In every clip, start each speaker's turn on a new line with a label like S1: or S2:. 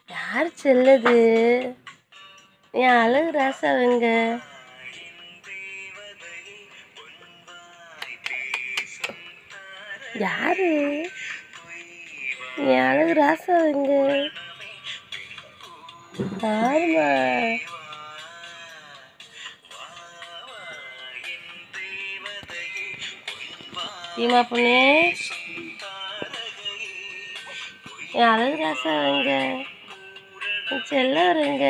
S1: யார் செல்லது? என் அழகு ராசாவங்க. யாரு? என் அழகு ராசாவங்க. யாருமா? தீமா பொண்ணு, என் அழகு ராசாவங்க. என் செல்லவருங்க.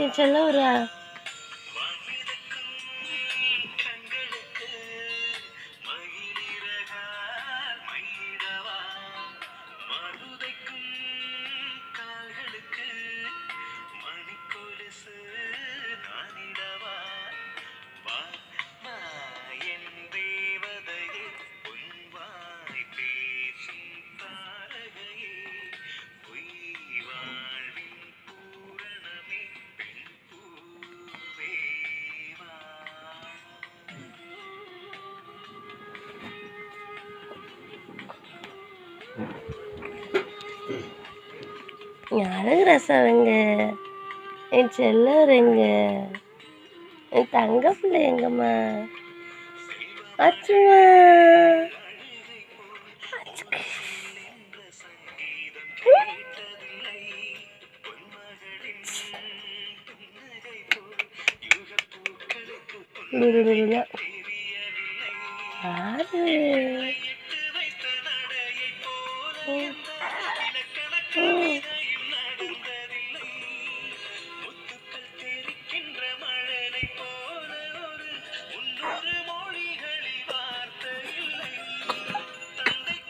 S1: என் செல்லவரா? என் அழகு ராசாவங்க. என் செல்லவருங்க. என் தங்க பிள்ளை எங்கம்மா? ஆச்சுமா. யாரு?